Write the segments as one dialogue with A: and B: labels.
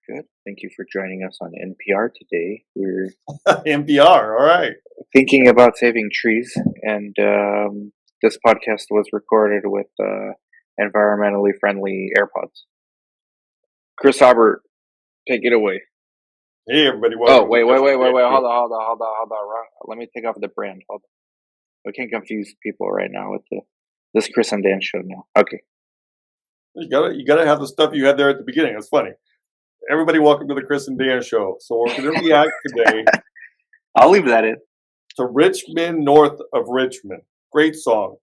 A: Good. Thank you for joining us on NPR today. We're
B: NPR, all right.
A: thinking about saving trees, and this podcast was recorded with environmentally friendly AirPods. Chris Albert, take it away.
B: Hey, everybody,
A: Oh,
B: welcome to
A: wait,
B: the
A: wait, wait, wait,
B: Christian
A: wait.
B: Dan Show.
A: Hold on. Wrong. Let me take off the brand. Hold on. We can't confuse people right now with this Chris and Dan show now. Okay.
B: You gotta have the stuff you had there at the beginning. It's funny. Everybody, welcome to the Chris and Dan Show. So we're going to react today
A: I'll leave that in.
B: to Richmond, North of Richmond. Great song.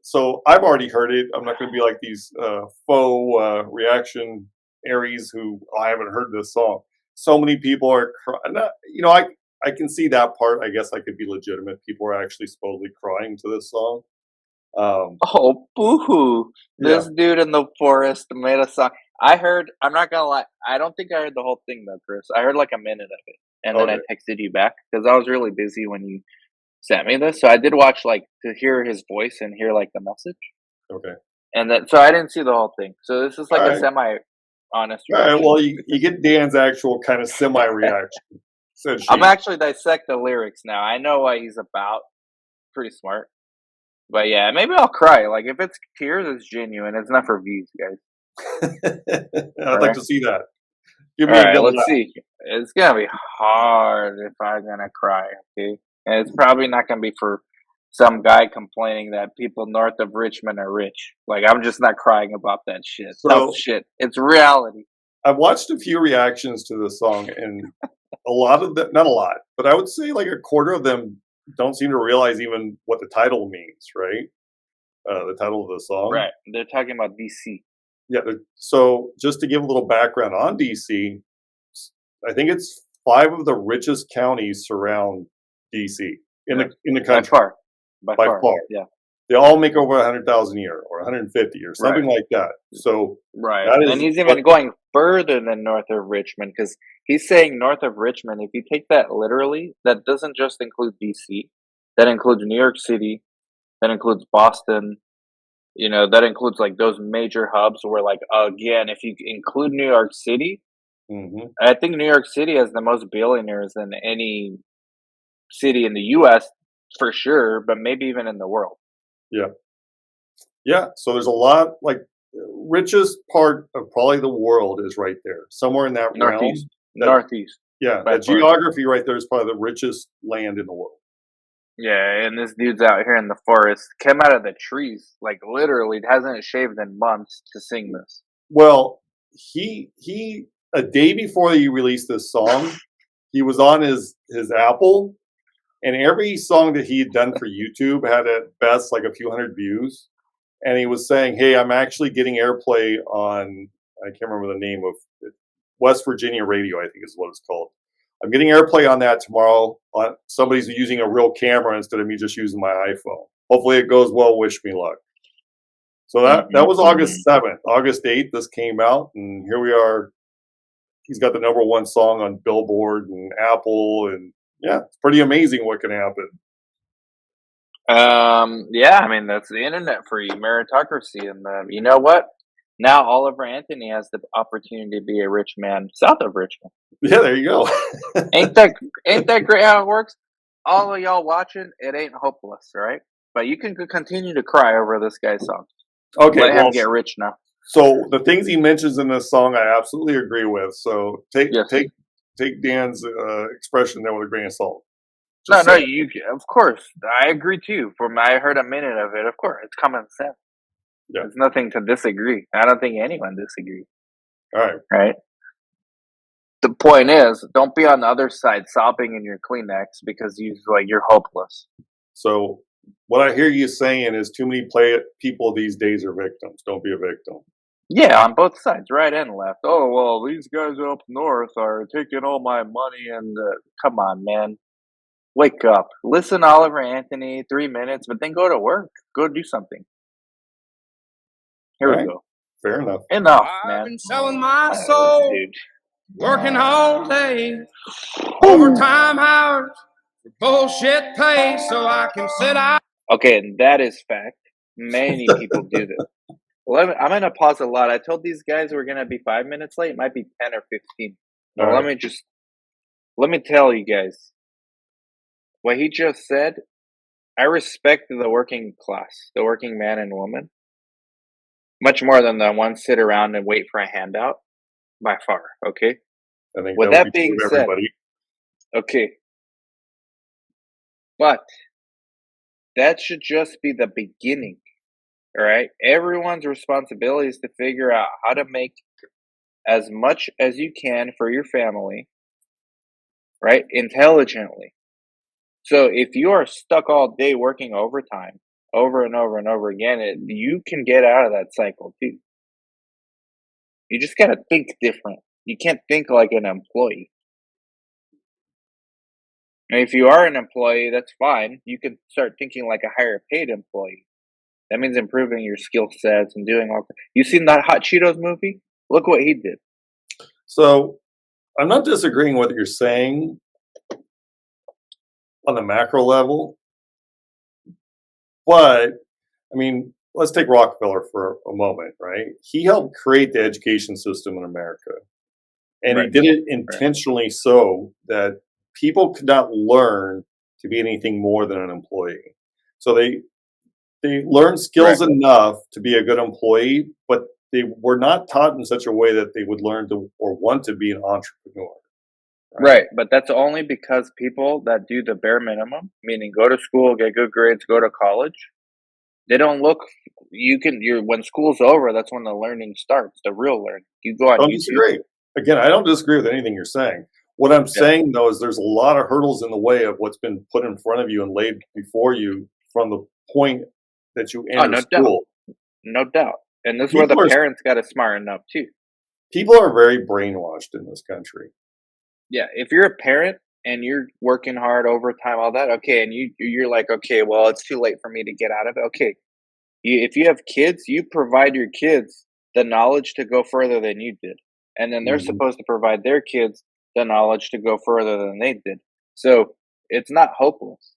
B: So I've already heard it. I'm not going to be like these faux reaction Aries who I haven't heard this song. So many people are crying. I can see that part. I guess I could be legitimate. People are actually supposedly crying to this song.
A: Oh, boo-hoo.
B: Yeah.
A: This dude in the forest made a song. I'm not gonna lie, I don't think I heard the whole thing though, Chris. I heard like a minute of it. And then I
B: Okay.
A: texted you back because I was really busy when you sent me this. So I did watch like to hear his voice and hear like the message.
B: Okay.
A: And then so I didn't see the whole thing. So this is like
B: All
A: a
B: right.
A: semi honest
B: All right.
A: reaction.
B: Well, you get Dan's actual kind of semi reaction. Said she.
A: I'm actually dissect the lyrics now. I know what he's about. Pretty smart. But yeah, maybe I'll cry. Like if it's tears, it's genuine. It's not for views, guys.
B: I'd like to see that. Give
A: All
B: me a
A: right,
B: good
A: let's
B: laugh.
A: see. It's gonna be hard if I'm gonna cry. Okay, and it's probably not gonna be for some guy complaining that people north of Richmond are rich. Like I'm just not crying about that shit. Tough
B: So
A: shit. It's reality.
B: I've watched a few reactions to this song, and a lot of them, not a lot, but I would say like a quarter of them don't seem to realize even what the title means, right? The title of the song.
A: Right. They're talking about DC.
B: Yeah. So just to give a little background on DC, I think it's 5 of the richest counties surround DC in the
A: By
B: country
A: far. By
B: by
A: far.
B: far.
A: Yeah.
B: They all make over 100,000 a year or 150 or something
A: Right.
B: like that. So
A: Right.
B: that
A: And
B: is
A: he's
B: what.
A: even going further than north of Richmond because he's saying north of Richmond. If you take that literally, that doesn't just include DC. That includes New York City. That includes Boston. You know, that includes like those major hubs where, like, again, if you include New York City,
B: Mhm.
A: I think New York City has the most billionaires than any city in the US for sure, but maybe even in the world.
B: Yeah. Yeah. So there's a lot like richest part of probably the world is right there, somewhere in that
A: Northeast.
B: realm. That
A: Northeast,
B: yeah,
A: by
B: that
A: far.
B: geography right there is probably the richest land in the world.
A: Yeah, and this dude's out here in the forest, came out of the trees, like literally hasn't shaved in months to sing this.
B: Well, he a day before he released this song, he was on his Apple, and every song that he had done for YouTube had at best like a few hundred views. And he was saying, "Hey, I'm actually getting airplay on I can't remember the name of it, West Virginia Radio, I think is what it's called. I'm getting airplay on that tomorrow. Somebody's using a real camera instead of me just using my iPhone. Hopefully it goes well. Wish me luck." So that was August 7th. August 8th, this came out, and here we are. He's got the #1 song on Billboard and Apple, and yeah, it's pretty amazing what can happen.
A: Yeah, I mean that's the internet for you, meritocracy, and you know what? Now Oliver Anthony has the opportunity to be a rich man south of Richmond.
B: Yeah, there you go.
A: Ain't that ain't that great how it works? All of y'all watching, it ain't hopeless, right? But you can continue to cry over this guy's song.
B: Okay,
A: Let
B: well,
A: him get rich now.
B: so the things he mentions in this song, I absolutely agree with. So take
A: Yes.
B: take take Dan's expression there with a grain of salt.
A: No,
B: Just
A: no,
B: saying.
A: you. Of course, I agree too. From I heard a minute of it. Of course, it's common sense.
B: Yeah.
A: There's nothing to disagree. I don't think anyone disagrees.
B: All right.
A: Right. The point is, don't be on the other side sobbing in your Kleenex because you're hopeless.
B: So what I hear you saying is too many people these days are victims. Don't be a victim.
A: Yeah, on both sides, right and left. Oh well, these guys up north are taking all my money, and come on, man, wake up. Listen, to Oliver Anthony, 3 minutes, but then go to work. Go do something. Here
B: All
A: we
B: right.
A: go.
B: Fair enough.
A: Enough,
C: I've
A: man.
C: been selling my
A: This
C: soul,
A: dude.
C: working all day, overtime hours, for bullshit pay, so I can sit out.
A: Okay, and that is fact. Many people do this. I'm gonna pause a lot. I told these guys we're gonna be 5 minutes late. It might be 10 or 15. But
B: All right.
A: let me tell you guys what he just said. I respect the working class, the working man and woman, much more than the ones sit around and wait for a handout. By far, okay.
B: I think
A: With
B: that would be
A: that
B: true
A: being
B: of
A: said,
B: everybody.
A: okay, but that should just be the beginning. All right, everyone's responsibility is to figure out how to make as much as you can for your family, right? Intelligently. So if you are stuck all day working overtime over and over and over again, you can get out of that cycle too. You just got to think different. You can't think like an employee. And if you are an employee, that's fine. You can start thinking like a higher paid employee. That means improving your skill sets and doing all. You seen that Hot Cheetos movie? Look what he did.
B: So I'm not disagreeing with what you're saying on the macro level, but I mean, let's take Rockefeller for a moment, right? He helped create the education system in America, and he
A: Right.
B: did it
A: Right.
B: intentionally so that people could not learn to be anything more than an employee. So they learned skills
A: Right.
B: enough to be a good employee, but they were not taught in such a way that they would learn to or want to be an entrepreneur.
A: Right. But that's only because people that do the bare minimum, meaning go to school, get good grades, go to college, they don't look. You're when school's over. That's when the learning starts. The real learning. You go on
B: Don't
A: YouTube.
B: disagree. Again, I don't disagree with anything you're saying. What I'm
A: Yeah.
B: saying though is there's a lot of hurdles in the way of what's been put in front of you and laid before you from the point that you
A: Oh,
B: enter
A: no doubt.
B: school.
A: No doubt. And this is where the
B: People are
A: parents got to smarten up too.
B: people are very brainwashed in this country.
A: Yeah, if you're a parent and you're working hard overtime, all that, okay, and you're like, okay, well, it's too late for me to get out of it. Okay, if you have kids, you provide your kids the knowledge to go further than you did, and then they're
B: Mhm.
A: supposed to provide their kids the knowledge to go further than they did. So it's not hopeless.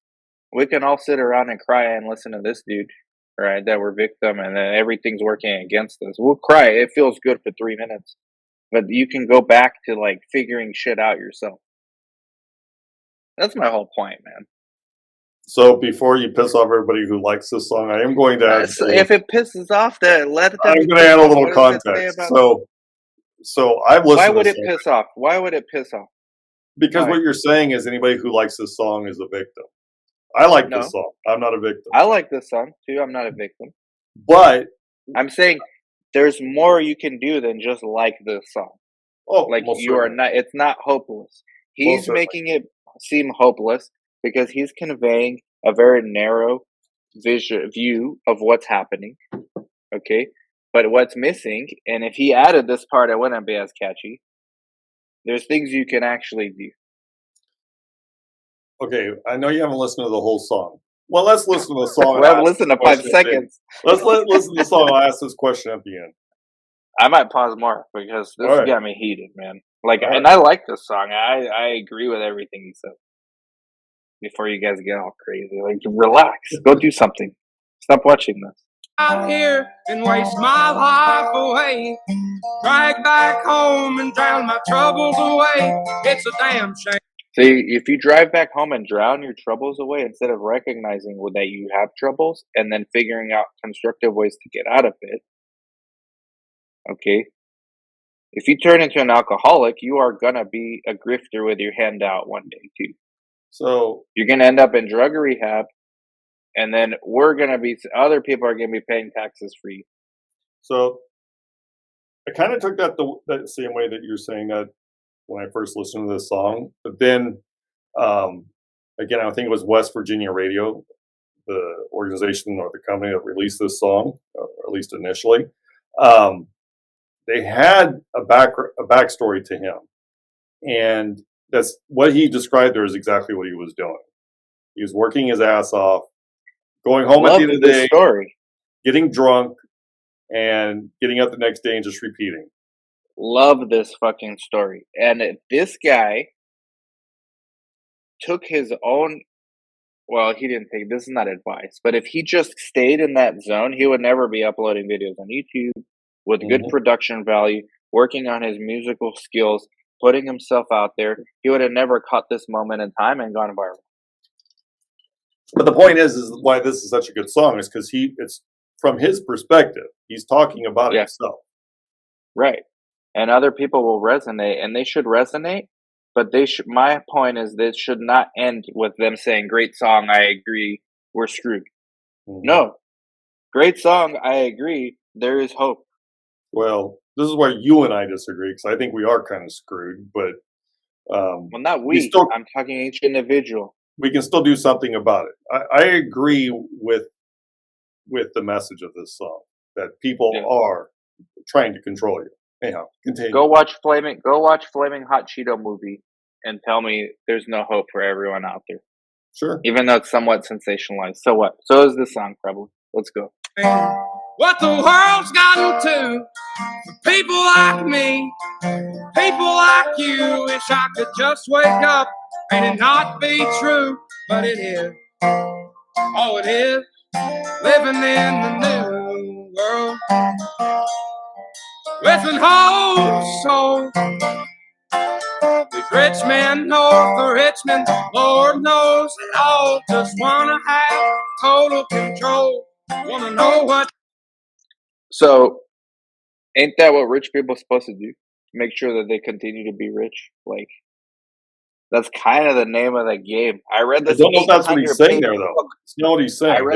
A: We can all sit around and cry and listen to this dude, right? That we're victim and then everything's working against us. We'll cry. It feels good for 3 minutes, but you can go back to like figuring shit out yourself. That's my whole point, man.
B: So before you piss off everybody who likes this song, I am going to add
A: So if it pisses off, that let them
B: I'm
A: be
B: going to
A: pissed
B: add a
A: off.
B: little
A: What does it say
B: context.
A: about?
B: So I've
A: Why
B: listened to
A: would
B: this
A: it
B: song
A: piss off? Why would it piss off?
B: because
A: Why?
B: what you're saying is anybody who likes this song is a victim. I like this
A: No,
B: song. I'm not a victim.
A: I like this song too. I'm not a victim.
B: But
A: I'm saying there's more you can do than just like this song.
B: oh,
A: Like
B: most
A: you are
B: certainly.
A: not. It's not hopeless.
B: Most
A: He's
B: certainly.
A: making it seem hopeless because he's conveying a very narrow view of what's happening. Okay, but what's missing, and if he added this part, it wouldn't be as catchy. There's things you can actually do.
B: Okay, I know you haven't listened to the whole song. Well, let's listen to the song and
A: Well,
B: ask
A: listen
B: this
A: to five
B: question at the end.
A: seconds.
B: Listen to the song and I'll ask this question at the end.
A: I might pause more because
B: All
A: this
B: right.
A: got me heated, man. Like,
B: All
A: and
B: right.
A: I like this song. I agree with everything he said. Before you guys get all crazy, like, relax, go do something. Stop watching this.
C: Out here and waste my life away. Drag back home and drown my troubles away. It's a damn shame.
A: See, if you drive back home and drown your troubles away instead of recognizing that you have troubles and then figuring out constructive ways to get out of it, okay? If you turn into an alcoholic, you are gonna be a grifter with your hand out one day too.
B: So
A: You're gonna end up in drug rehab, and then other people are gonna be paying taxes for you.
B: so I kind of took that same way that you're saying that when I first listened to this song, but then um, again, I think it was West Virginia Radio, the organization or the company that released this song, or at least initially. Um, they had a backstory to him, and that's what he described there is exactly what he was doing. He was working his ass off, going home at the
A: Love
B: end of the
A: this
B: day,
A: story.
B: getting drunk, and getting up the next day and just repeating.
A: Love this fucking story. And this guy took his own. Well, he didn't take. This is not advice, but if he just stayed in that zone, he would never be uploading videos on YouTube with good
B: Mhm.
A: production value, working on his musical skills, putting himself out there, he would have never caught this moment in time and gone viral.
B: But the point is why this is such a good song is because it's from his perspective. He's talking about
A: Yeah.
B: himself.
A: Right. And other people will resonate, and they should resonate, but my point is this should not end with them saying, great song, I agree, we're screwed.
B: Mhm.
A: No. Great song, I agree, there is hope.
B: Well, this is where you and I disagree because I think we are kind of screwed, but
A: Well, not I'm talking each individual.
B: we can still do something about it. I agree with the message of this song that people are trying to control you. Anyhow, continue.
A: Go watch Flaming Hot Cheeto movie and tell me there's no hope for everyone out there.
B: Sure.
A: Even though it's somewhat sensationalized. So what? So is this song, probably. Let's go.
C: What the world's gotten to for people like me, people like you. Wish I could just wake up and it not be true, but it is. Oh, it is. Living in the new world with an whole soul. There's rich men north of Richmond, Lord knows they all just wanna have total control. Wanna know what.
A: So, ain't that what rich people are supposed to do? Make sure that they continue to be rich? Like, that's kind of the name of the game. I read this.
B: I don't know if that's what he's saying there, though. It's not what he's saying.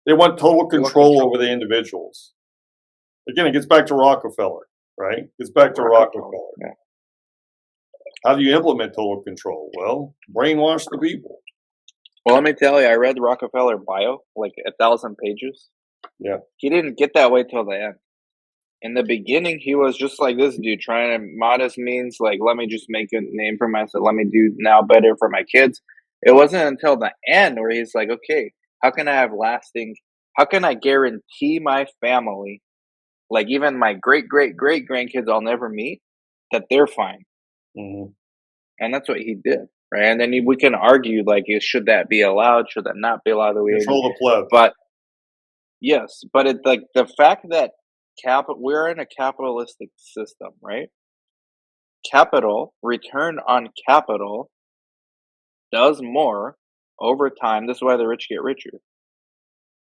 B: They want total control over the individuals. Again, it gets back to Rockefeller, right? It gets back to Rockefeller.
A: Yeah.
B: How do you implement total control? Well, brainwash the people.
A: Well, let me tell you, I read Rockefeller bio, like 1,000 pages.
B: Yeah.
A: He didn't get that way till the end. In the beginning, he was just like this dude, trying to modest means, like, let me just make a name for myself. Let me do now better for my kids. It wasn't until the end where he's like, okay, how can I guarantee my family, like even my great, great, great grandkids I'll never meet, that they're fine.
B: Mm-hmm.
A: And that's what he did, right? And then we can argue, like, should that be allowed? Should that not be allowed?
B: Control the pleb.
A: But yes, but it's like the fact that we're in a capitalistic system, right? Return on capital does more over time. This is why the rich get richer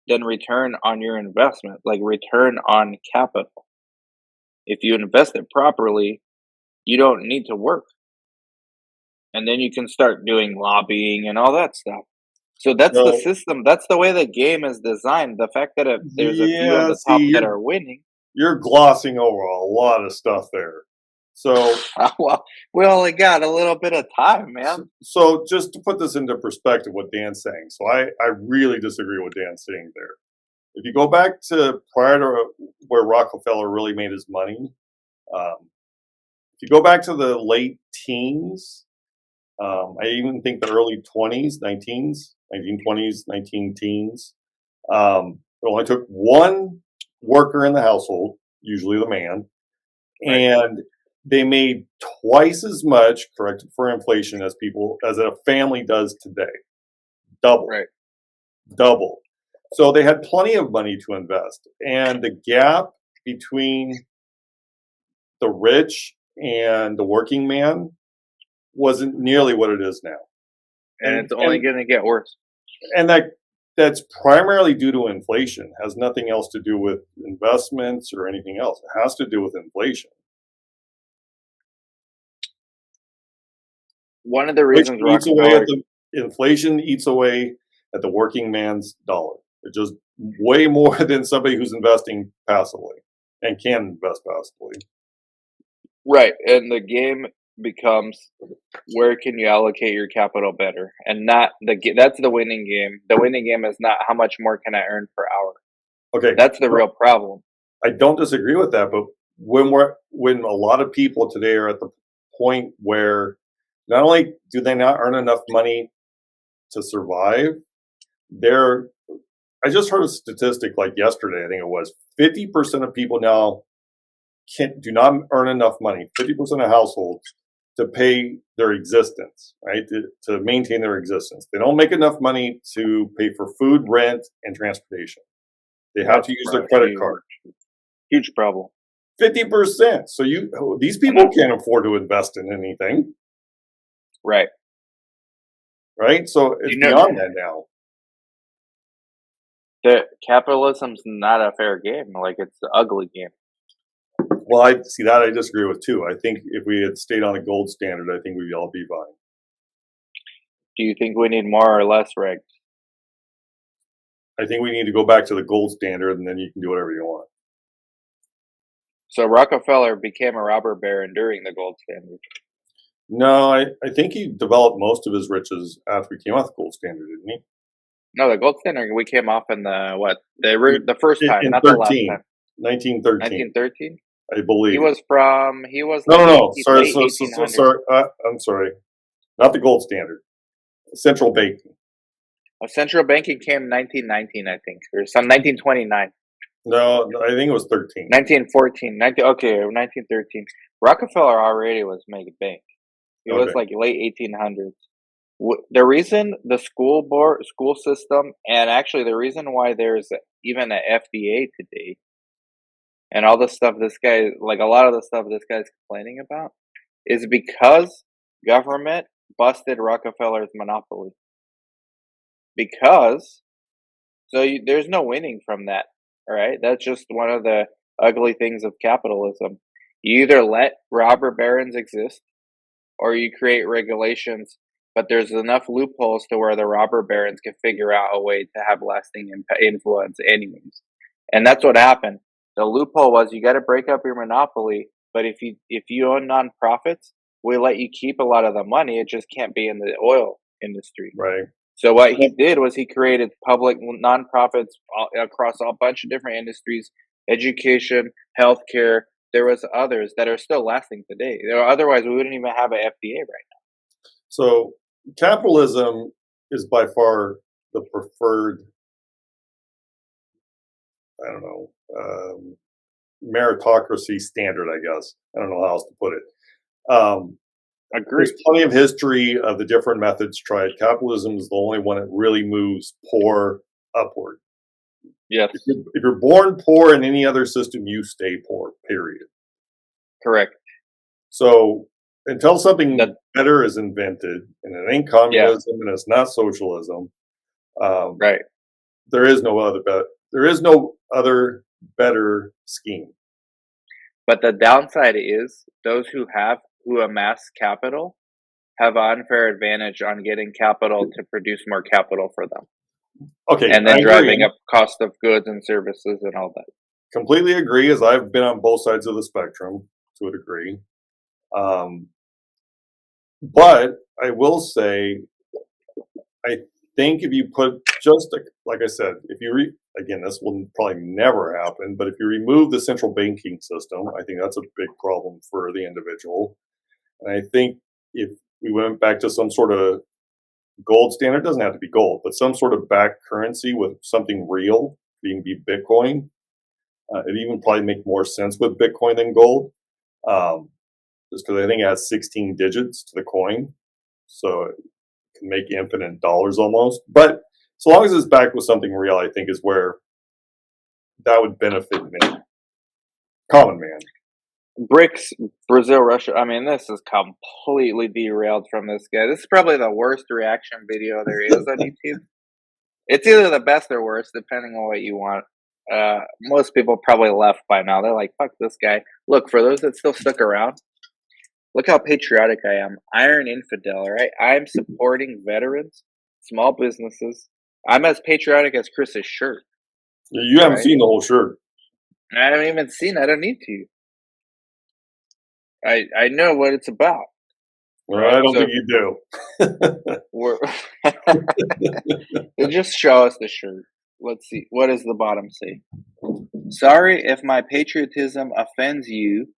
A: than return on your investment, like return on capital. If you invest it properly, you don't need to work. And then you can start doing lobbying and all that stuff. So that's the system. That's the way the game is designed. The fact that there's a few on the top that are winning.
B: You're glossing over a lot of stuff there. So
A: well, we only got a little bit of time, man.
B: So just to put this into perspective, what Dan's saying. So I really disagree with what Dan's saying there. If you go back to prior to where Rockefeller really made his money, if you go back to the late teens, I even think the early 20s, 1920s, 19 teens, it only took one worker in the household, usually the man, and they made twice as much, corrected for inflation, as a family does today. Double.
A: Right.
B: Double. So they had plenty of money to invest. And the gap between the rich and the working man wasn't nearly what it is now.
A: And it's only going to get worse.
B: And that's primarily due to inflation. It has nothing else to do with investments or anything else. It has to do with inflation.
A: One of the reasons
B: inflation eats away at the working man's dollar. It's just way more than somebody who's investing passively and can invest passively.
A: Right, and the game becomes where can you allocate your capital better, and not that's the winning game. The winning game is not how much more can I earn per hour.
B: Okay,
A: that's the real problem.
B: I don't disagree with that, but when a lot of people today are at the point where not only do they not earn enough money to survive, I just heard a statistic like yesterday, I think it was 50% of people now do not earn enough money, 50% of households, to pay their existence, right? To maintain their existence. They don't make enough money to pay for food, rent, and transportation. They have to use their credit card.
A: Huge problem.
B: 50%. So these people can't afford to invest in anything,
A: Right.
B: right? So it's beyond that now.
A: Capitalism's not a fair game. Like, it's an ugly game.
B: Well, I see that I disagree with too. I think if we had stayed on a gold standard, I think we'd all be fine.
A: Do you think we need more or less regs?
B: I think we need to go back to the gold standard, and then you can do whatever you want.
A: So Rockefeller became a robber baron during the gold standard.
B: No, I think he developed most of his riches after he came off the gold standard, didn't he?
A: No, the gold standard we came off in the first time,
B: In
A: not the last time.
B: 1913.
A: 1913.
B: I believe.
A: He was
B: No. Sorry,
A: late 1800s.
B: sorry. I'm sorry. Not the gold standard. Central banking.
A: Central banking came 1919, I think, or some 1929.
B: No, I think it was 13.
A: 1914. 1913. Rockefeller already was making bank. It was like late 1800s. The reason the school system, and actually the reason why there's even an FDA today, and all the stuff this guy, like a lot of the stuff this guy's complaining about, is because government busted Rockefeller's monopoly. Because, there's no winning from that, all right? That's just one of the ugly things of capitalism. You either let robber barons exist, or you create regulations, but there's enough loopholes to where the robber barons can figure out a way to have lasting influence anyways. And that's what happened. The loophole was you got to break up your monopoly, but if you own nonprofits, we let you keep a lot of the money. It just can't be in the oil industry.
B: Right.
A: So what he did was he created public nonprofits across a bunch of different industries, education, healthcare. There was others that are still lasting today. Otherwise, we wouldn't even have an FDA right now.
B: So capitalism is by far the preferred, I don't know, meritocracy standard, I guess. I don't know how else to put it.
A: Agreed.
B: There's plenty of history of the different methods tried. Capitalism is the only one that really moves poor upward.
A: Yes.
B: If you're born poor in any other system, you stay poor, period.
A: Correct.
B: So until something better is invented, and it ain't communism and it's not socialism,
A: right?
B: There is no other better scheme.
A: But the downside is those who amass capital have an unfair advantage on getting capital to produce more capital for them.
B: Okay,
A: and then driving up cost of goods and services and all that.
B: Completely agree, as I've been on both sides of the spectrum to a degree. But I will say, I think if you put like I said, if you again, this will probably never happen, but if you remove the central banking system, I think that's a big problem for the individual. And I think if we went back to some sort of gold standard, doesn't have to be gold, but some sort of backed currency with something real, being be Bitcoin, it even probably make more sense with Bitcoin than gold. Just because I think it has 16 digits to the coin, so it can make infinite dollars almost. But so long as it's backed with something real, I think is where that would benefit me, common man.
A: BRICS, Brazil, Russia. I mean, this is completely derailed from this guy. This is probably the worst reaction video there is on YouTube. It's either the best or worst, depending on what you want. Most people probably left by now. They're like, fuck this guy. Look, for those that still stuck around, look how patriotic I am. Iron infidel, right? I'm supporting veterans, small businesses. I'm as patriotic as Chris's shirt.
B: You haven't seen the whole shirt.
A: I haven't even seen it. I don't need to. I know what it's about.
B: Well, I don't think you
A: do. Just show us the shirt. Let's see. What does the bottom say? Sorry if my patriotism offends you.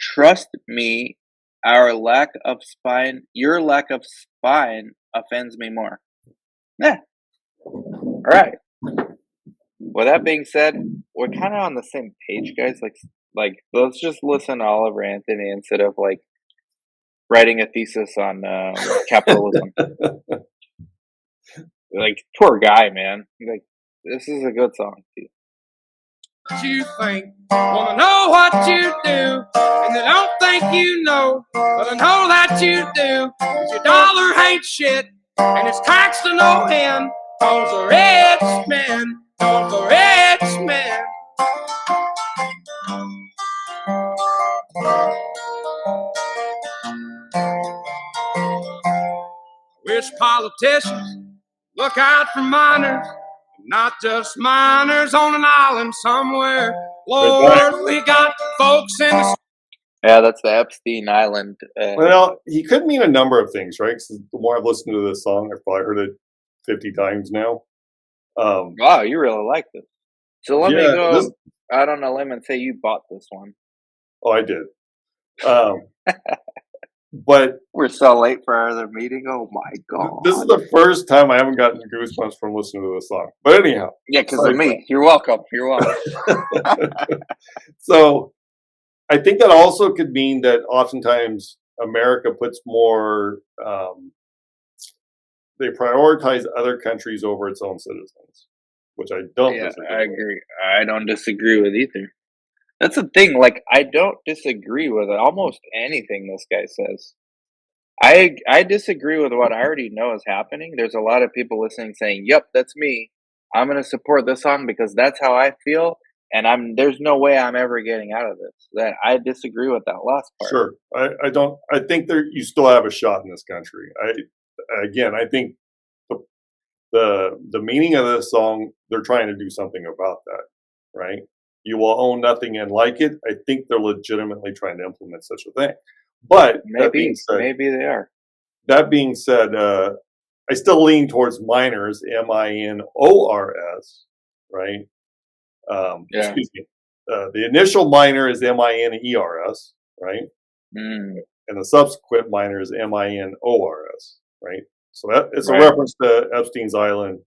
A: Trust me, your lack of spine offends me more. Yeah. All right. With that being said, we're kind of on the same page, guys. Like, let's just listen to Oliver Anthony instead of like writing a thesis on capitalism. Like, poor guy, man. Like, this is a good song too.
C: what you think, wanna know what you do, and they don't think you know, but I know that you do. 'Cause your dollar ain't shit, and it's taxed to no end. Cause the rich men, cause the rich men. Wish politicians look out for minors, not just minors on an island somewhere. Lord, we got folks in the
A: Yeah, that's the Epstein Island.
B: Well, he could mean a number of things, right? 'Cause the more I've listened to this song, I've probably heard it 50 times now.
A: Wow, you really like this. So let me
B: Yeah,
A: go out on a limb and say you bought this one.
B: oh, I did. Um, but
A: We're so late for our other meeting. Oh my
B: this is
A: god.
B: the first time I haven't gotten goosebumps from listening to this song. But anyhow,
A: Yeah, because of
B: sorry,
A: me. You're welcome. You're welcome.
B: so I think that also could mean that oftentimes America puts more, they prioritize other countries over its own citizens, which I don't
A: Yeah,
B: disagree
A: I
B: with.
A: agree. I don't disagree with either. That's the thing. Like, I don't disagree with almost anything this guy says. I disagree with what I already know is happening. There's a lot of people listening saying, "Yep, that's me. I'm gonna support this song because that's how I feel, and there's no way I'm ever getting out of this." That I disagree with that last part.
B: Sure, I don't. I think there you still have a shot in this country. I think the the meaning of this song, they're trying to do something about that, right? You will own nothing and like it. I think they're legitimately trying to implement such a thing. But
A: Maybe they are.
B: that being said, I still lean towards minors, minors, right?
A: Yeah.
B: Excuse me. The initial minor is miners, right?
A: Mm,
B: And the subsequent minor is minors, right? So that it's a
A: right.
B: reference to Epstein's Island,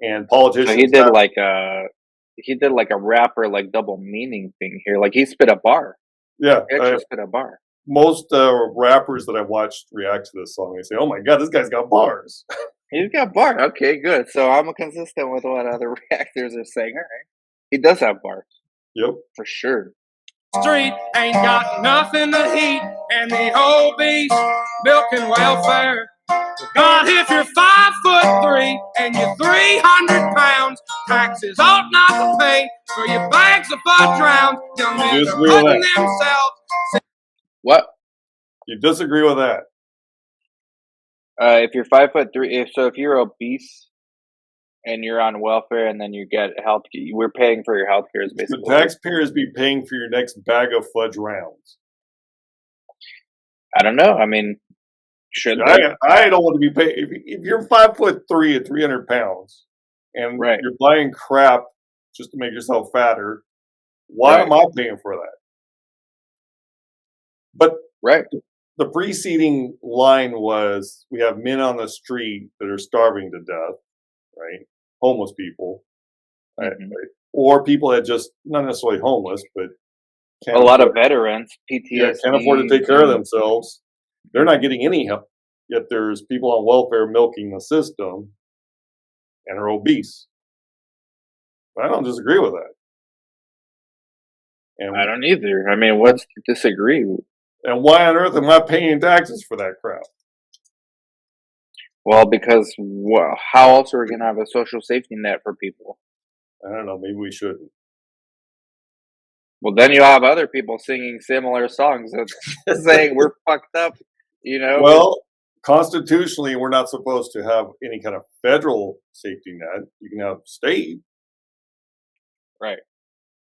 B: and
A: So he
B: politicians
A: did
B: have,
A: like a rapper like double meaning thing here. Like he spit a bar.
B: yeah.
A: He actually spit a bar.
B: Most rappers that I've watched react to this song, they say, "Oh my god, this guy's got bars."
A: He's got bar. Okay, good. So I'm consistent with what other reactors are saying. All right. He does have bars
B: Yep.
A: for sure.
C: street ain't got nothing to eat, and the obese milking welfare. God, if you're 5'3" and you're 300 pounds, taxes ought not to pay for your bags of fudge rounds. Young men are
B: Disagree with
C: putting
B: that.
C: themselves.
A: What?
B: You disagree with that?
A: If you're 5'3", if you're obese and you're on welfare and then you get health, we're paying for your health care is
B: Should
A: basically what
B: taxpayers be paying for your next bag of fudge rounds?
A: I don't know. I mean, should
B: I,
A: they?
B: I don't want to be paid. If you're 5'3" and 300 pounds, and
A: Right,
B: you're buying crap just to make yourself fatter, why
A: right,
B: am I paying for that? But
A: right.
B: the preceding line was, "We have men on the street that are starving to death," right? Homeless people, right?
A: Hmm.
B: Or people that just not necessarily homeless, but
A: A
B: can't
A: lot of
B: afford,
A: veterans,
B: yeah, can't afford to
A: PTSD.
B: take care of themselves. They're not getting any help. Yet there's people on welfare milking the system and are obese. I don't disagree with that.
A: I
B: And
A: don't either. I mean, what's to disagree?
B: and why on earth am I paying taxes for that crap?
A: Well, because how else are we gonna have a social safety net for people?
B: I don't know. Maybe we shouldn't.
A: Well, then you have other people singing similar songs that's saying we're fucked up. You know,
B: Well, constitutionally, we're not supposed to have any kind of federal safety net. You can have state.
A: right?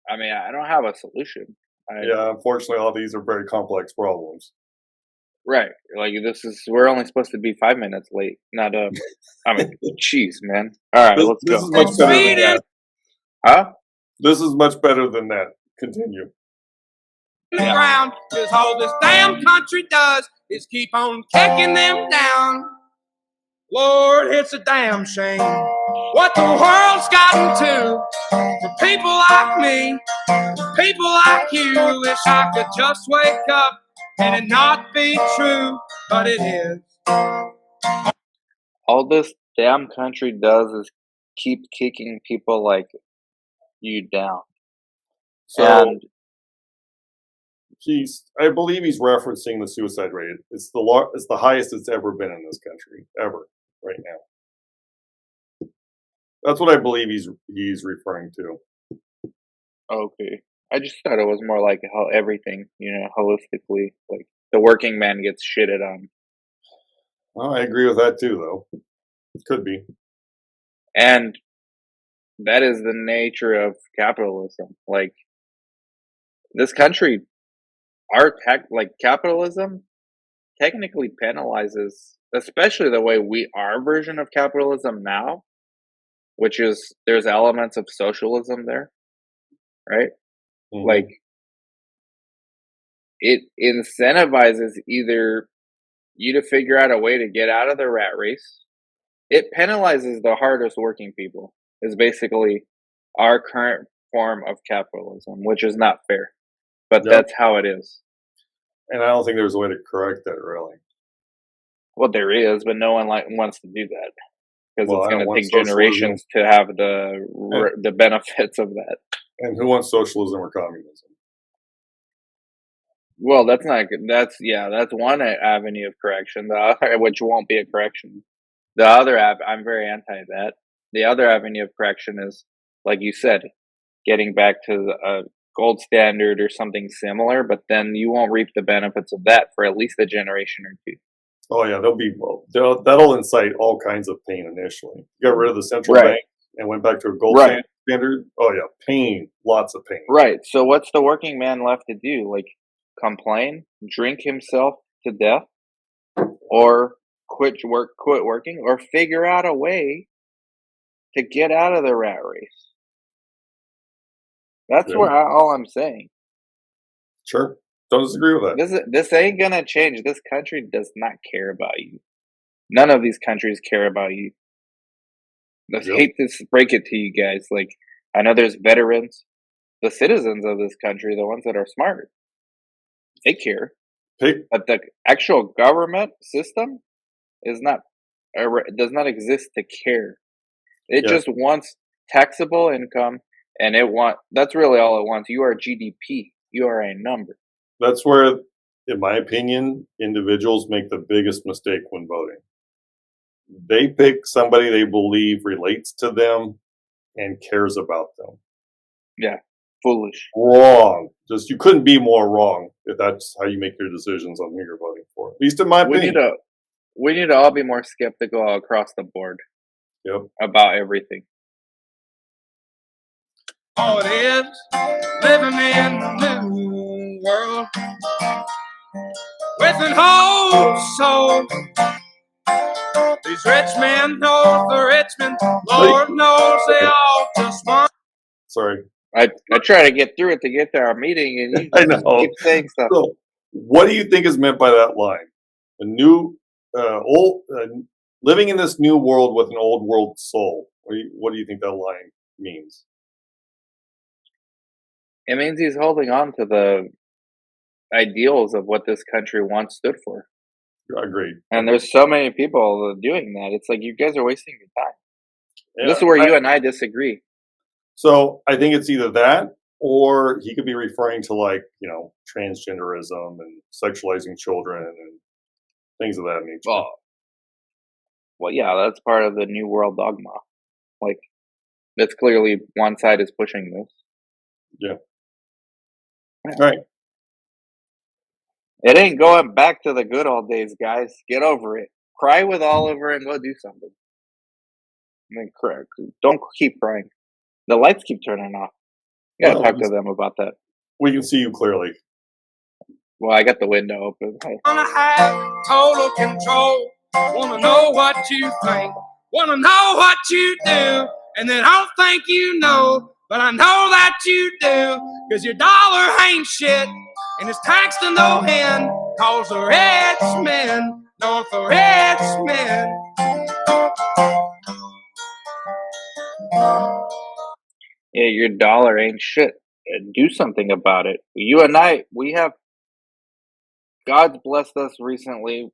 A: I mean, I don't have a solution.
B: Yeah, unfortunately, all these are very complex problems.
A: Right. Like we're only supposed to be 5 minutes late. Not I mean, jeez, man. All right, let's
B: This
A: go.
B: is much better than that.
A: Huh?
B: This is much better than that. Continue.
A: Yeah.
C: Ground, 'cause all this damn country does is keep on kicking them down. Lord, it's a damn shame what the world's gotten to for people like me, people like you. Wish I could just wake up and it not be true, but it is.
A: All this damn country does is keep kicking people like you down.
B: So
A: And
B: I believe he's referencing the suicide rate. It's the highest it's ever been in this country, ever, right now. That's what I believe he's referring to.
A: okay, I just thought it was more like how everything, holistically, like the working man gets shitted on,
B: Well, I agree with that too, though. It could be.
A: and that is the nature of capitalism. Like this country, like capitalism technically penalizes, especially the way our version of capitalism now, which is there's elements of socialism there, right?
B: Mm-hmm.
A: Like it incentivizes either you to figure out a way to get out of the rat race. It penalizes the hardest working people, is basically our current form of capitalism, which is not fair, but
B: Yep.
A: that's how it is.
B: And I don't think there's a way to correct that, really.
A: Well, there is, but no one wants to do that because
B: Well,
A: it's
B: I
A: going
B: don't
A: to
B: want
A: take
B: socialism.
A: generations to have
B: And,
A: the benefits of that.
B: and who wants socialism or communism?
A: Well, that's not good. That's one avenue of correction. The other, which won't be a correction. The other I'm very anti that. The other avenue of correction is, like you said, getting back to a gold standard or something similar, but then you won't reap the benefits of that for at least a generation or two.
B: Oh yeah, that'll incite all kinds of pain initially. Got rid of the central
A: Right,
B: bank and went back to a gold
A: right,
B: standard. Oh yeah, pain, lots of pain.
A: right. So what's the working man left to do? Like complain, drink himself to death, or quit working, or figure out a way to get out of the rat race. That's
B: Yeah,
A: all I'm saying.
B: sure. Don't disagree with that.
A: This ain't gonna change. This country does not care about you. None of these countries care about you. I
B: Yep.
A: hate to break it to you guys. Like I know there's veterans, the citizens of this country, the ones that are smart, they care.
B: Pick.
A: But the actual government system is not does not exist to care. It
B: Yeah,
A: just wants taxable income, and that's really all it wants. You are GDP. You are a number.
B: that's where, in my opinion, individuals make the biggest mistake when voting. They pick somebody they believe relates to them and cares about them.
A: Yeah, foolish.
B: Wrong. Just you couldn't be more wrong if that's how you make your decisions on who you're voting for. At least in my
A: We need
B: opinion.
A: to we need to all be more skeptical across the board
B: Yep.
A: about everything.
C: All it is, living in the new world with an whole soul. These rich men know the Richmond, Lord knows they all just want.
B: Sorry.
A: I try to get through it to get to our meeting, and you
B: I
A: just
B: know.
A: keep saying stuff.
B: So, what do you think is meant by that line? A new, living in this new world with an old world soul. What do you think that line means?
A: It means he's holding on to the ideals of what this country once stood for.
B: Agreed.
A: And there's so many people doing that. It's like you guys are wasting your time. This
B: Yeah.
A: is where you and I disagree.
B: So I think it's either that, or he could be referring to transgenderism and sexualizing children and things of that nature.
A: Well, yeah, that's part of the New World dogma. Like, that's clearly one side is pushing this.
B: Yeah. All right.
A: It ain't going back to the good old days, guys. Get over it. Cry with Oliver and go do something. Correct. Don't keep crying. The lights keep turning off. You gotta
B: Well,
A: talk to them about that.
B: we can see you clearly.
A: Well, I got the window open.
C: Wanna have total control. Wanna know what you think. Wanna know what you do. And then I don't think you know, but I know that you do. Cause your dollar ain't shit. And it's taxed to no end. Cause the rich men, north the rich men.
A: Yeah, your dollar ain't shit. Do something about it. You and I, God's blessed us recently.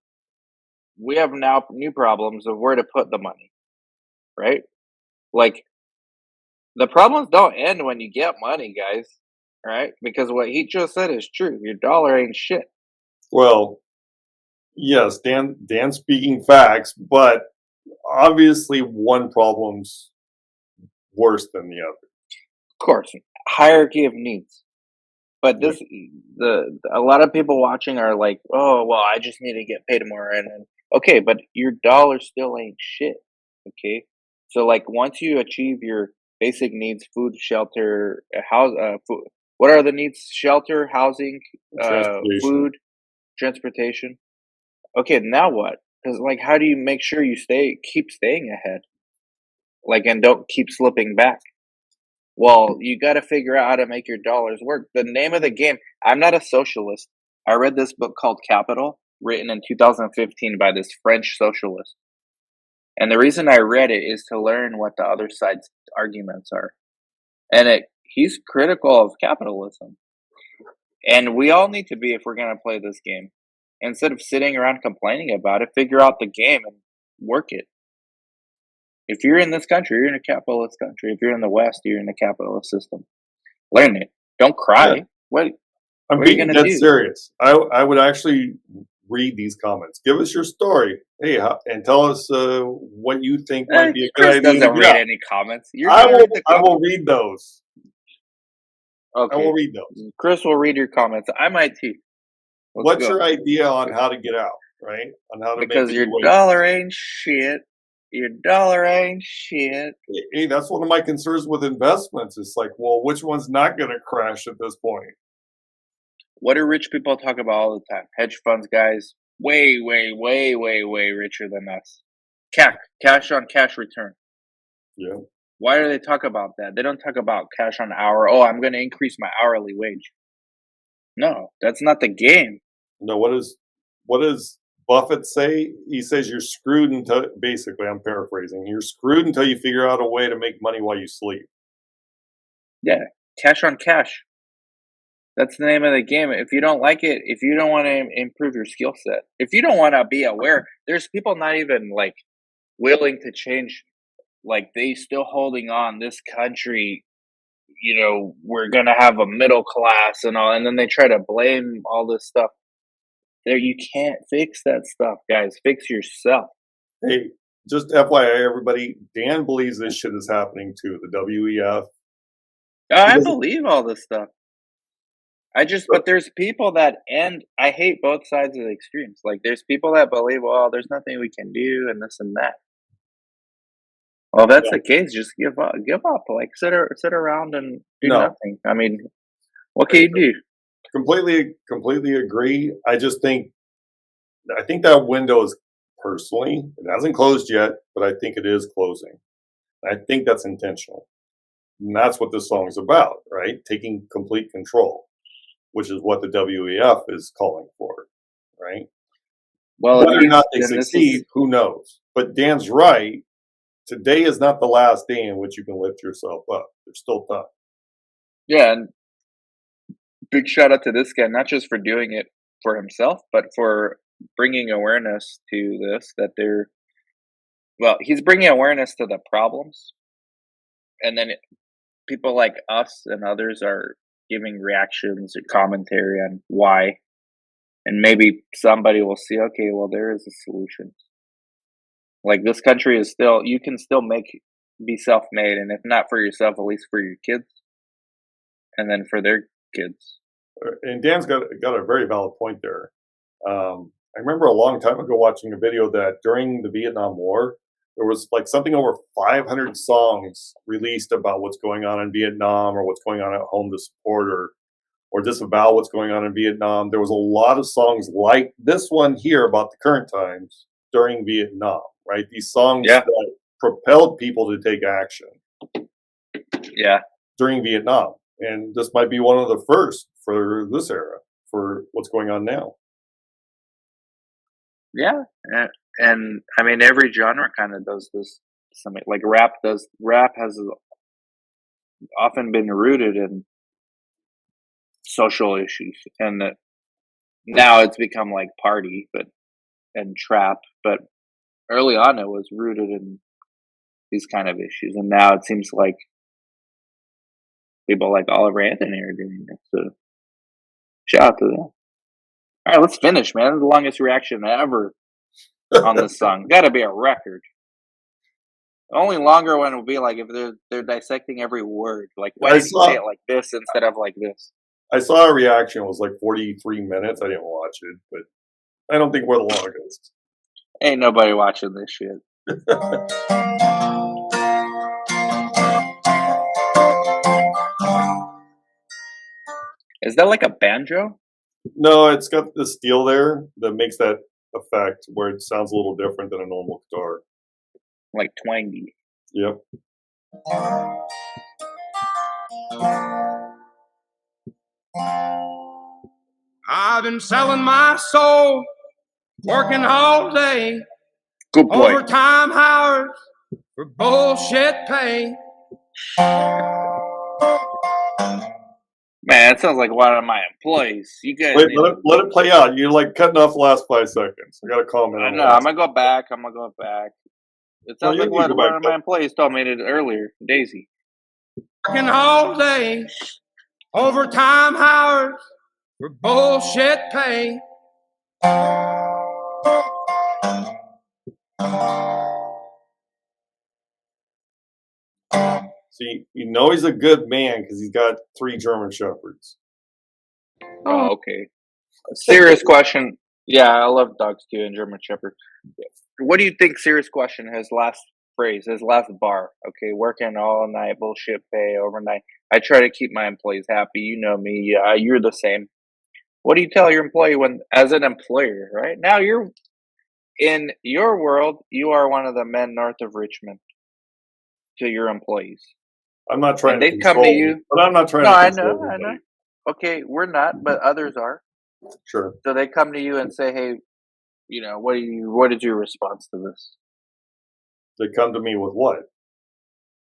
A: We have now new problems of where to put the money, right? Like, the problems don't end when you get money, guys. right? Because what he just said is true. Your dollar ain't shit.
B: Well, yes, Dan speaking facts, but obviously one problem's worse than the other.
A: Of course, hierarchy of needs. But
B: Yeah.
A: a lot of people watching are like, oh well, I just need to get paid more, and then okay, but your dollar still ain't shit. Okay, so like once you achieve your basic needs, food, shelter, house, food. What are the needs? Shelter, housing,
B: Transportation.
A: food, transportation. Okay, now what? Because like, how do you make sure you keep staying ahead, like, and don't keep slipping back? Well, you got to figure out how to make your dollars work. The name of the game. I'm not a socialist. I read this book called Capital, written in 2015 by this French socialist. And the reason I read it is to learn what the other side's arguments are. And he's critical of capitalism. And we all need to be if we're going to play this game. Instead of sitting around complaining about it, figure out the game and work it. If you're in this country, you're in a capitalist country. If you're in the West, you're in a capitalist system. Learn it. Don't
B: Yeah,
A: cry.
B: I'm
A: What are you
B: being
A: gonna
B: dead
A: do?
B: serious. I would actually read these comments. Give us your story. Hey, and tell us what you think might be a good
A: Chris
B: idea to
A: doesn't
B: get
A: read
B: out.
A: any comments. You're gonna read the
B: I will
A: comments.
B: read those. I will
A: Okay.
B: read those.
A: Chris will read your comments. I might too. Let's
B: What's
A: go.
B: your idea on how to get out? Right? On how to make
A: Because
B: it
A: your
B: your way.
A: dollar ain't shit. Your dollar ain't shit.
B: Hey, that's one of my concerns with investments. It's like, well, which one's not going to crash at this point?
A: What do rich people talk about all the time? Hedge funds guys, way, way, way, way, way richer than us. Cash on cash return.
B: Yeah.
A: Why do they talk about that? They don't talk about cash on hour. Oh, I'm going to increase my hourly wage. No, that's not the game.
B: No, what does Buffett say? He says you're screwed until basically I'm paraphrasing. You're screwed until you figure out a way to make money while you sleep.
A: Yeah, cash on cash. That's the name of the game. If you don't like it, if you don't want to improve your skill set, if you don't want to be aware, there's people not even like willing to change. Like they still holding on. This country, we're gonna have a middle class and all, and then they try to blame all this stuff. There, you can't fix that stuff, guys. Fix yourself.
B: Hey, just FYI, everybody, Dan believes this shit is happening too. The WEF. He
A: I
B: doesn't.
A: believe all this stuff. But there's people that, and I hate both sides of the extremes. Like, there's people that believe, well, there's nothing we can do, and this and that. Well, if that's
B: Yeah,
A: the case, just give up. Give up. Like, sit around and do
B: no,
A: nothing. I mean, what
B: I
A: can you do?
B: completely agree. I think that window is personally, it hasn't closed yet, but I think it is closing. I think that's intentional. And that's what this song is about, right? Taking complete control, which is what the WEF is calling for, right?
A: Well,
B: Whether or not they
A: then this is,
B: succeed, who knows? But Dan's right. Today is not the last day in which you can lift yourself up. There's still time.
A: yeah, and big shout out to this guy, not just for doing it for himself, but for bringing awareness to this, he's bringing awareness to the problems. And then people like us and others are giving reactions or commentary on why. And maybe somebody will see, okay, well, there is a solution. Like this country is still, you can still be self made. And if not for yourself, at least for your kids and then for their kids.
B: And Dan's got a very valid point there. I remember a long time ago watching a video that during the Vietnam War, there was like something over 500 songs released about what's going on in Vietnam or what's going on at home to support or disavow what's going on in Vietnam. There was a lot of songs like this one here about the current times during Vietnam, right? These songs
A: Yeah.
B: that propelled people to take action
A: Yeah.
B: during Vietnam. And this might be one of the first for this era, for what's going on now.
A: Yeah. And I mean, every genre kind of does this. Something like rap does. Rap has often been rooted in social issues, and now it's become like party, and trap. But early on, it was rooted in these kind of issues, and now it seems like people like Oliver Anthony are doing it. So shout out to them. All right, let's finish, man. The longest reaction ever on this song. Got to be a record. The only longer one would be like if they're dissecting every word. Like, why
B: I
A: did he say
B: saw
A: it like this instead of like this?
B: I saw a reaction. It was like 43 minutes. I didn't watch it, but I don't think we're the longest.
A: Ain't nobody watching this shit. Is that like a banjo?
B: No, it's got the steel there that makes that effect where it sounds a little different than a normal guitar.
A: Like twangy.
B: Yep.
C: I've been selling my soul, working all day,
A: Good boy.
C: overtime hours for bullshit pay.
A: Man, that sounds like one of my employees. You guys
B: Wait,
A: need
B: let it play out. You're like cutting off the last 5 seconds. I got a comment
A: I
B: on
A: know.
B: that.
A: I'm gonna go back. It
B: No,
A: sounds
B: you
A: like
B: need to
A: what
B: go
A: one
B: back.
A: of my employees told me earlier, Daisy.
C: Working all day, overtime hours for bullshit pay.
B: See, you know he's a good man because he's got 3 German Shepherds.
A: Oh, okay. Serious question. Yeah, I love dogs too and German Shepherd. What do you think? Serious question. His last phrase, his last bar. Okay, working all night, bullshit pay, overnight. I try to keep my employees happy. You know me. Yeah, you're the same. What do you tell your employee when, as an employer, right now, you're in your world, you are one of the men north of Richmond to your employees,
B: I'm not trying
A: and
B: to
A: they come
B: control
A: to
B: you,
A: you.
B: but I'm not trying
A: No,
B: to
A: I
B: control
A: know, I know.
B: everybody.
A: Okay, we're not, but others are.
B: Sure.
A: So they come to you and say, "Hey, what is your response to this?"
B: They come to me with what?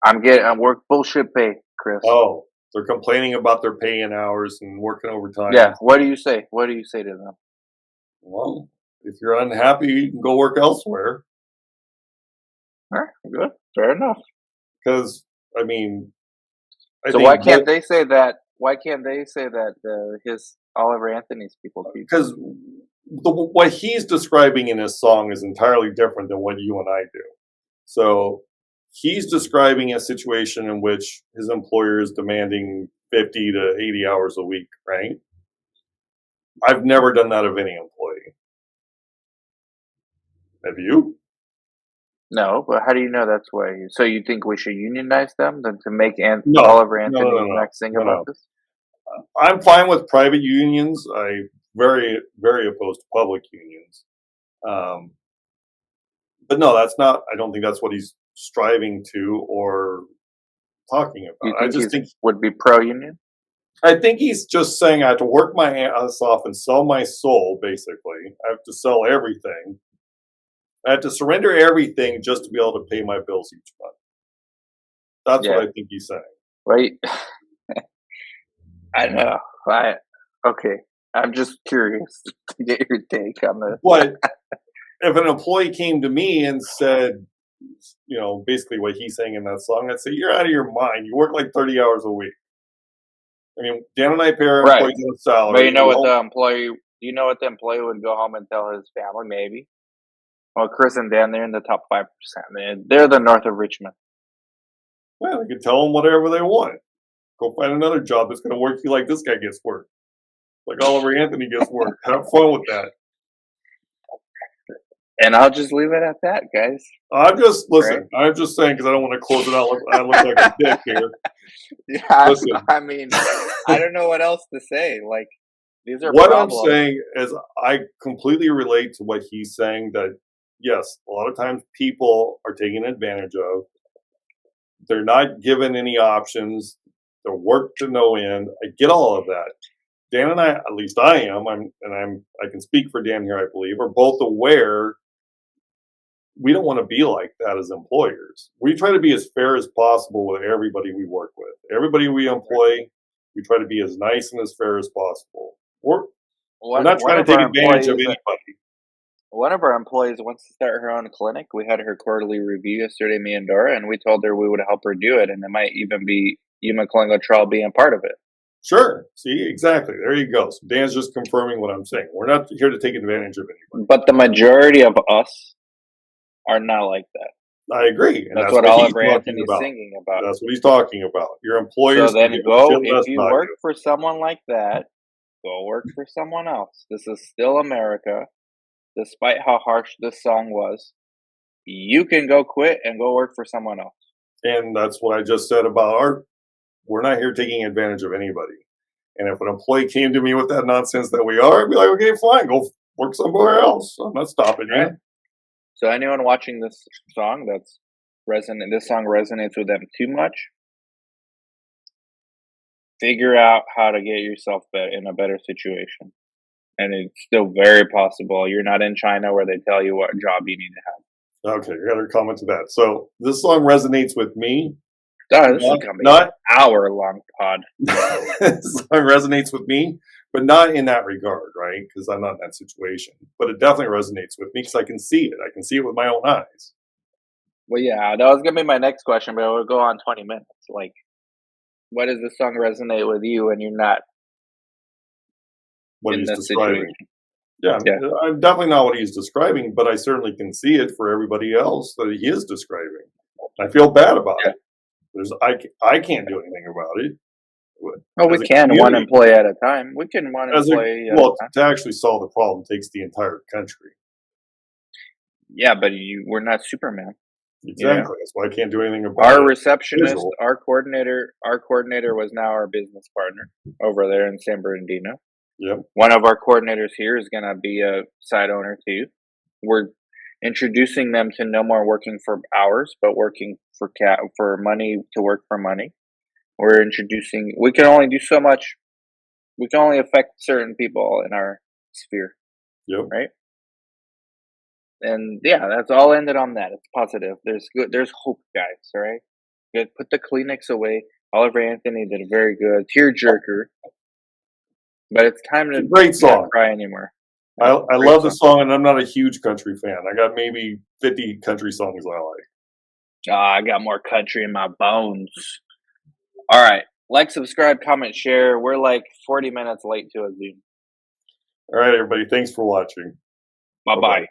A: I'm work bullshit pay, Chris.
B: Oh, they're complaining about their pay and hours and working overtime.
A: Yeah. What do you say? What do you say to them?
B: Well, if you're unhappy, you can go work elsewhere.
A: All right, good. Fair enough.
B: Because, I mean, I
A: So
B: think
A: why can't they say that? Why can't they say that his Oliver Anthony's people keep?
B: because what he's describing in his song is entirely different than what you and I do. So he's describing a situation in which his employer is demanding 50 to 80 hours a week, right? I've never done that of any employee. Have you?
A: No, but how do you know that's why? So you think we should unionize them than to make
B: No,
A: Oliver
B: no,
A: Anthony
B: no, no,
A: next thing
B: no,
A: about
B: no.
A: this?
B: I'm fine with private unions. I very, very opposed to public unions. But no, that's not. I don't think that's what he's striving to or talking
A: You
B: about. I
A: think
B: just think
A: would be pro union?
B: I think he's just saying I have to work my ass off and sell my soul. Basically, I have to sell everything. I have to surrender everything just to be able to pay my bills each month. That's
A: Yeah.
B: what I think he's saying.
A: Right. I know. Okay. I'm just curious to get your take on this.
B: But if an employee came to me and said, basically what he's saying in that song, I'd say, you're out of your mind. You work like 30 hours a week. I mean, Dan and I pay our
A: Right.
B: employees on a salary.
A: But you know what the employee would go home and tell his family, maybe? Well, Chris and Dan, they're in the top 5%. They're the north of Richmond.
B: Well, they can tell them whatever they want. Go find another job that's going to work you like this guy gets work. Like Oliver Anthony gets work. Have fun with that.
A: And I'll just leave it at that, guys.
B: I'm just saying because I don't want to close it out. I look like a dick here.
A: Yeah,
B: Listen.
A: I mean, I don't know what else to say. Like, these are
B: what
A: problems.
B: I'm saying is I completely relate to what he's saying. That yes, a lot of times people are taken advantage of. They're not given any options. They're worked to no end. I get all of that. Dan and I, at least I am, I can speak for Dan here, I believe, are both aware we don't want to be like that as employers. We try to be as fair as possible with everybody we work with. Everybody we employ, we try to be as nice and as fair as possible. We're not trying to take advantage of anybody.
A: One of our employees wants to start her own clinic. We had her quarterly review yesterday, me and Dora, and we told her we would help her do it, and it might even be Macolingo Trail being part of it.
B: Sure. See, exactly. There you go. So Dan's just confirming what I'm saying. We're not here to take advantage of anybody.
A: But the majority of us are not like that.
B: I agree, and
A: That's
B: that's
A: what
B: what he's
A: Oliver
B: talking
A: Anthony's
B: about.
A: singing about.
B: That's what he's talking about. Your
A: So
B: employers can
A: then
B: give a
A: go,
B: shit
A: if
B: less
A: you
B: about
A: work
B: you.
A: for someone like that, go work for someone else. This is still America. Despite how harsh this song was, you can go quit and go work for someone else.
B: And that's what I just said about art. We're not here taking advantage of anybody. And if an employee came to me with that nonsense that we are, I'd be like, okay, fine, go work somewhere else. I'm not stopping you.
A: Right. So anyone watching this song this song resonates with them too much, figure out how to get yourself in a better situation. And it's still very possible. You're not in China where they tell you what job you need to have.
B: Okay, I got a comment to that. So this song resonates with me.
A: This is going to be an hour-long pod.
B: This song resonates with me, but not in that regard, right? Because I'm not in that situation. But it definitely resonates with me because I can see it. I can see it with my own eyes.
A: Well, yeah, that was going to be my next question, but it would go on 20 minutes. Like, what does this song resonate with you when you're not
B: What
A: in
B: he's
A: this
B: describing.
A: situation?
B: Yeah,
A: Yeah.
B: I'm definitely not what he's describing, but I certainly can see it for everybody else that he is describing. I feel bad about it. I can't do anything about it.
A: Oh, we can one employee at a time. We can one employee at a time.
B: To actually solve the problem takes the entire country.
A: Yeah, but we're not Superman.
B: Exactly.
A: Yeah.
B: That's why I can't do anything about it.
A: Our receptionist, our coordinator was now our business partner over there in San Bernardino.
B: Yep.
A: One of our coordinators here is going to be a side owner too. We're introducing them to no more working for hours, but working for money, to work for money. We can only do so much. We can only affect certain people in our sphere.
B: Yep.
A: Right. And yeah, that's all ended on that. It's positive. There's hope, guys. All right. Good. Put the Kleenex away. Oliver Anthony did a very good tearjerker. But it's time to
B: great song.
A: Not cry anymore.
B: I love the song, and I'm not a huge country fan. I got maybe 50 country songs I like.
A: I got more country in my bones. All right. Like, subscribe, comment, share. We're like 40 minutes late to a Zoom.
B: All right, everybody. Thanks for watching.
A: Bye-bye.